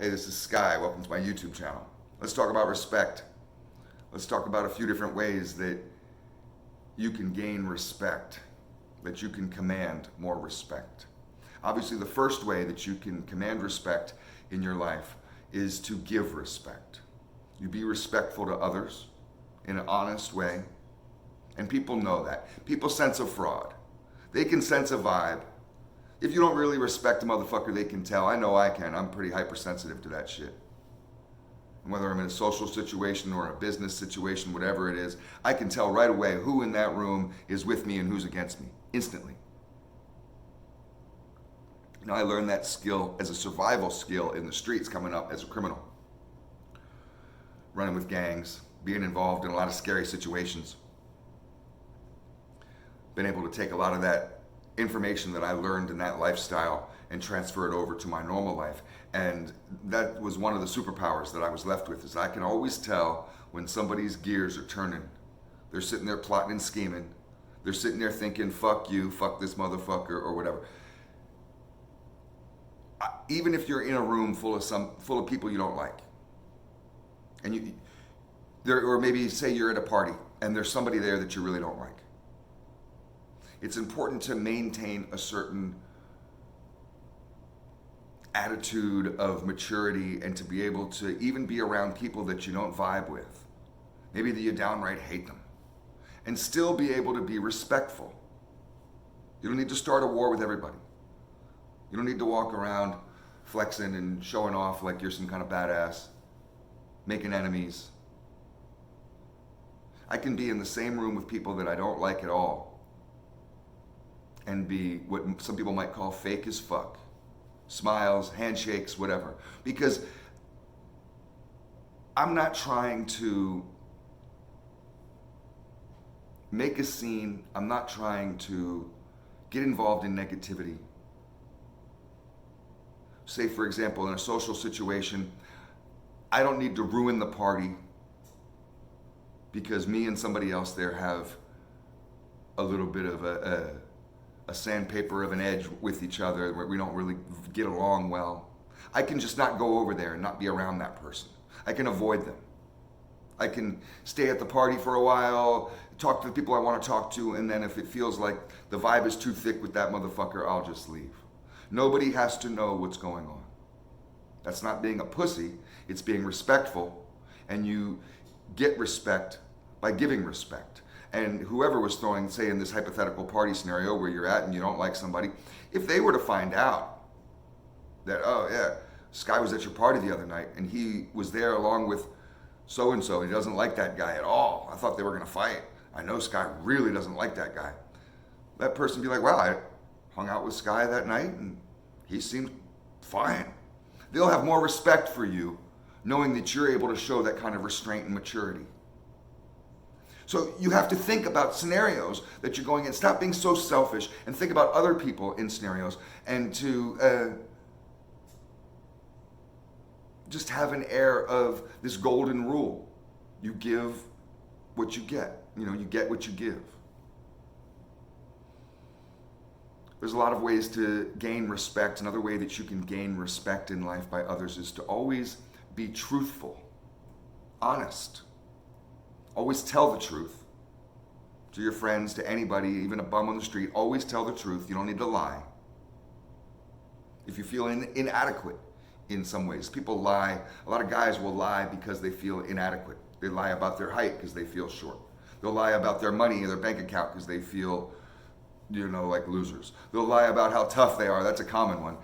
Hey, this is Sky. Welcome to my YouTube channel. Let's talk about respect. Let's talk about a few different ways that you can gain respect, that you can command more respect. Obviously, the first way that you can command respect in your life is to give respect. You be respectful to others in an honest way, and people know that. People sense a fraud. They can sense a vibe. If you don't really respect a motherfucker, they can tell. I know I can. I'm pretty hypersensitive to that shit. And whether I'm in a social situation or a business situation, whatever it is, I can tell right away who in that room is with me and who's against me, instantly. Now, I learned that skill as a survival skill in the streets coming up as a criminal. Running with gangs, being involved in a lot of scary situations. Been able to take a lot of that information that I learned in that lifestyle and transfer it over to my normal life. And that was one of the superpowers that I was left with, is I can always tell when somebody's gears are turning. They're sitting there plotting and scheming. They're sitting there thinking, fuck you, fuck this motherfucker, or whatever. Even if you're in a room full of people you don't like, and or maybe say you're at a party and there's somebody there that you really don't like. It's important to maintain a certain attitude of maturity and to be able to even be around people that you don't vibe with. Maybe that you downright hate them. And still be able to be respectful. You don't need to start a war with everybody. You don't need to walk around flexing and showing off like you're some kind of badass, making enemies. I can be in the same room with people that I don't like at all and be what some people might call fake as fuck. Smiles, handshakes, whatever. Because I'm not trying to make a scene. I'm not trying to get involved in negativity. Say, for example, in a social situation, I don't need to ruin the party because me and somebody else there have a little bit of a sandpaper of an edge with each other where we don't really get along well. I can just not go over there and not be around that person. I can avoid them. I can stay at the party for a while, talk to the people I want to talk to, and then if it feels like the vibe is too thick with that motherfucker, I'll just leave. Nobody has to know what's going on. That's not being a pussy, it's being respectful, and you get respect by giving respect. And whoever was throwing, say in this hypothetical party scenario where you're at and you don't like somebody, if they were to find out that, oh yeah, Sky was at your party the other night and he was there along with so-and-so, he doesn't like that guy at all. I thought they were gonna fight. I know Sky really doesn't like that guy. That person would be like, wow, I hung out with Sky that night and he seemed fine. They'll have more respect for you knowing that you're able to show that kind of restraint and maturity. So you have to think about scenarios that you're going in. Stop being so selfish and think about other people in scenarios, and to just have an air of this golden rule. You give what you get. You get what you give. There's a lot of ways to gain respect. Another way that you can gain respect in life by others is to always be truthful, honest. Always tell the truth to your friends, to anybody, even a bum on the street. Always tell the truth. You don't need to lie. If you feel inadequate in some ways, people lie. A lot of guys will lie because they feel inadequate. They lie about their height because they feel short. They'll lie about their money or their bank account because they feel, like losers. They'll lie about how tough they are. That's a common one.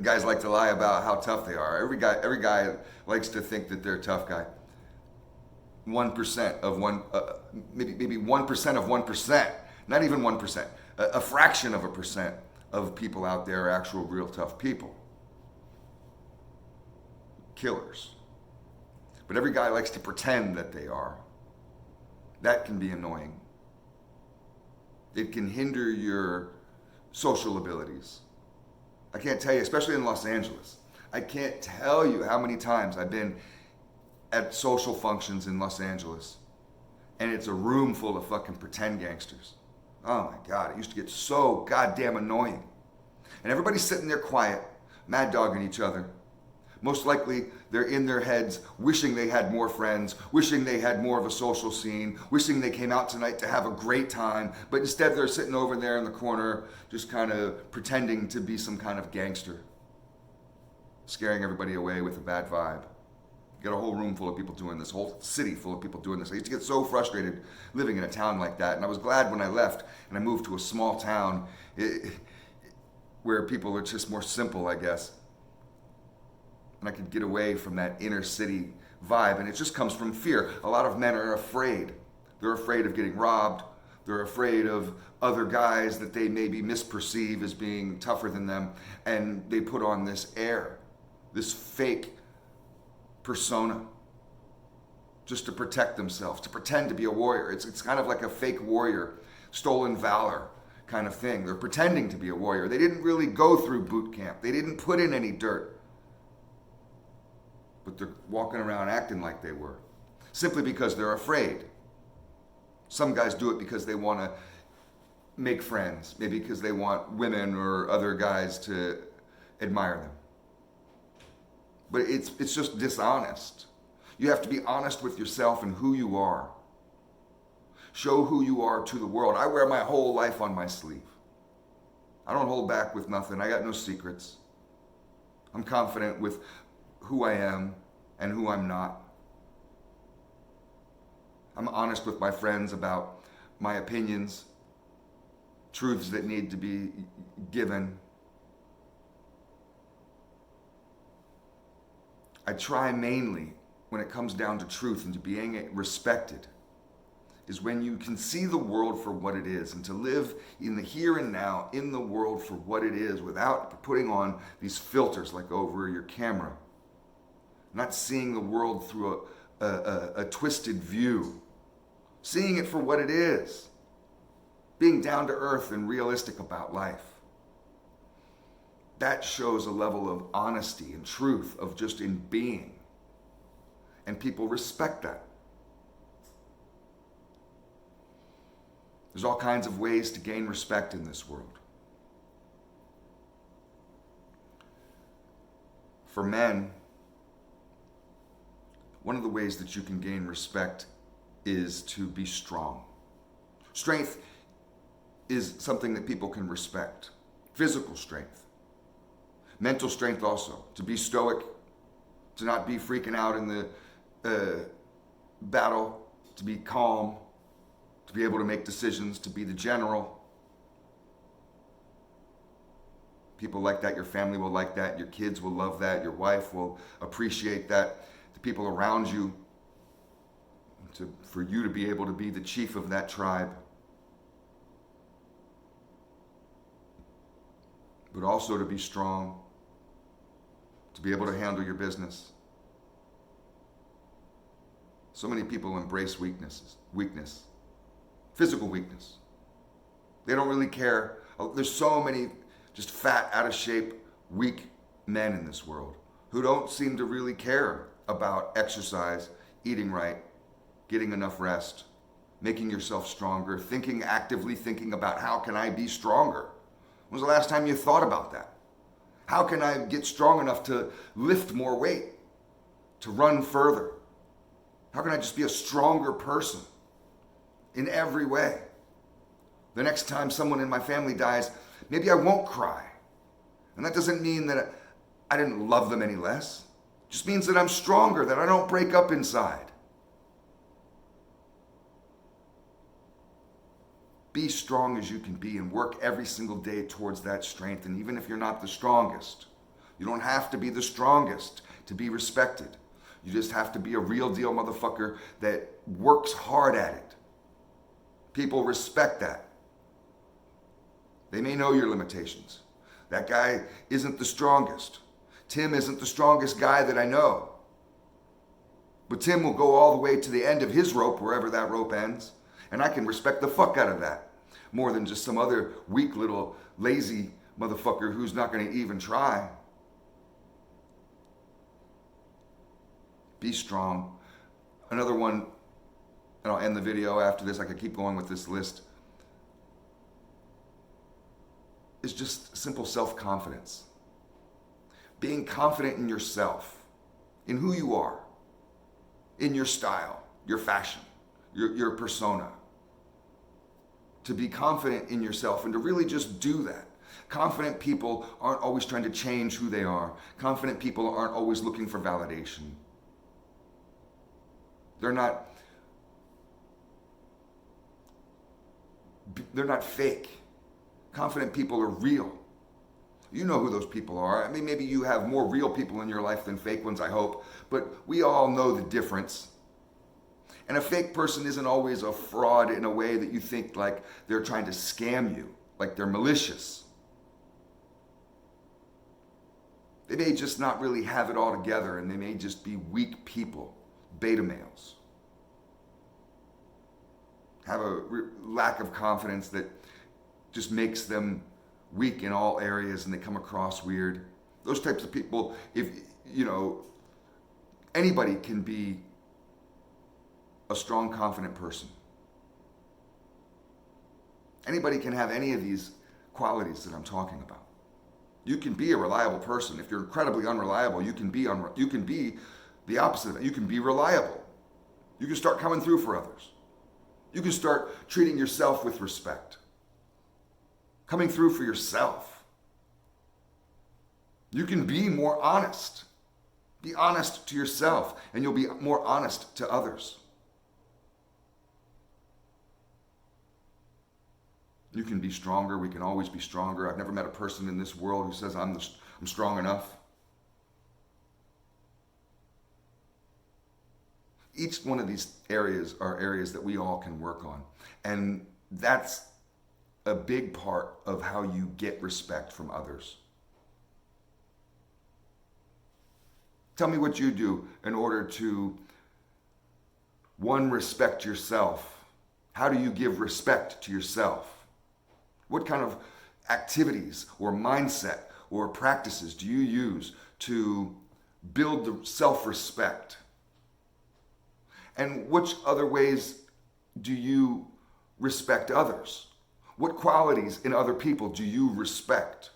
Guys like to lie about how tough they are. Every guy likes to think that they're a tough guy. 1% of maybe 1% of 1%, not even 1%, a fraction of a percent of people out there are actual real tough people. Killers. But every guy likes to pretend that they are. That can be annoying. It can hinder your social abilities. I can't tell you, especially in Los Angeles, I can't tell you how many times I've been at social functions in Los Angeles, and it's a room full of fucking pretend gangsters. Oh my God, it used to get so goddamn annoying. And everybody's sitting there quiet, mad dogging each other. Most likely, they're in their heads wishing they had more friends, wishing they had more of a social scene, wishing they came out tonight to have a great time, but instead they're sitting over there in the corner just kind of pretending to be some kind of gangster, scaring everybody away with a bad vibe. You got a whole room full of people doing this, whole city full of people doing this. I used to get so frustrated living in a town like that, and I was glad when I left and I moved to a small town where people are just more simple, I guess. And I could get away from that inner city vibe, and it just comes from fear. A lot of men are afraid. They're afraid of getting robbed. They're afraid of other guys that they maybe misperceive as being tougher than them, and they put on this air, this fake persona, just to protect themselves, to pretend to be a warrior. It's kind of like a fake warrior, stolen valor kind of thing. They're pretending to be a warrior. They didn't really go through boot camp. They didn't put in any dirt. But they're walking around acting like they were, simply because they're afraid. Some guys do it because they want to make friends, maybe because they want women or other guys to admire them. But it's just dishonest. You have to be honest with yourself and who you are. Show who you are to the world. I wear my whole life on my sleeve. I don't hold back with nothing. I got no secrets. I'm confident with who I am and who I'm not. I'm honest with my friends about my opinions, truths that need to be given. I try mainly, when it comes down to truth and to being respected, is when you can see the world for what it is, and to live in the here and now in the world for what it is without putting on these filters like over your camera. Not seeing the world through a twisted view. Seeing it for what it is. Being down to earth and realistic about life. That shows a level of honesty and truth of just in being. And people respect that. There's all kinds of ways to gain respect in this world. For men, one of the ways that you can gain respect is to be strong. Strength is something that people can respect. Physical strength. Mental strength also. To be stoic. To not be freaking out in the battle. To be calm. To be able to make decisions. To be the general. People like that. Your family will like that. Your kids will love that. Your wife will appreciate that. The people around you, for you to be able to be the chief of that tribe. But also to be strong, to be able to handle your business. So many people embrace weakness, physical weakness. They don't really care. There's so many just fat, out of shape, weak men in this world who don't seem to really care about exercise, eating right, getting enough rest, making yourself stronger, actively thinking about how can I be stronger? When was the last time you thought about that? How can I get strong enough to lift more weight, to run further? How can I just be a stronger person in every way? The next time someone in my family dies, maybe I won't cry. And that doesn't mean that I didn't love them any less. It just means that I'm stronger, that I don't break up inside. Be strong as you can be and work every single day towards that strength. And even if you're not the strongest, you don't have to be the strongest to be respected. You just have to be a real deal motherfucker that works hard at it. People respect that. They may know your limitations. That guy isn't the strongest. Tim isn't the strongest guy that I know. But Tim will go all the way to the end of his rope, wherever that rope ends. And I can respect the fuck out of that. More than just some other weak little lazy motherfucker who's not going to even try. Be strong. Another one, and I'll end the video after this. I could keep going with this list. Is just simple self-confidence. Being confident in yourself, in who you are, in your style, your fashion, your persona. To be confident in yourself and to really just do that. Confident people aren't always trying to change who they are. Confident people aren't always looking for validation. They're not fake. Confident people are real. You know who those people are. I mean, maybe you have more real people in your life than fake ones, I hope, but we all know the difference. And a fake person isn't always a fraud in a way that you think like they're trying to scam you, like they're malicious. They may just not really have it all together, and they may just be weak people, beta males. Have a lack of confidence that just makes them weak in all areas, and they come across weird. Those types of people, if you know, anybody can be a strong, confident person. Anybody can have any of these qualities that I'm talking about. You can be a reliable person. If you're incredibly unreliable, you can be the opposite of it. You can be reliable. You can start coming through for others. You can start treating yourself with respect. Coming through for yourself. You can be more honest. Be honest to yourself, and you'll be more honest to others. You can be stronger. We can always be stronger. I've never met a person in this world who says I'm strong enough. Each one of these areas are areas that we all can work on. And that's a big part of how you get respect from others. Tell me what you do in order to, one, respect yourself. How do you give respect to yourself? What kind of activities or mindset or practices do you use to build the self-respect? And which other ways do you respect others? What qualities in other people do you respect?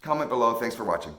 Comment below. Thanks for watching.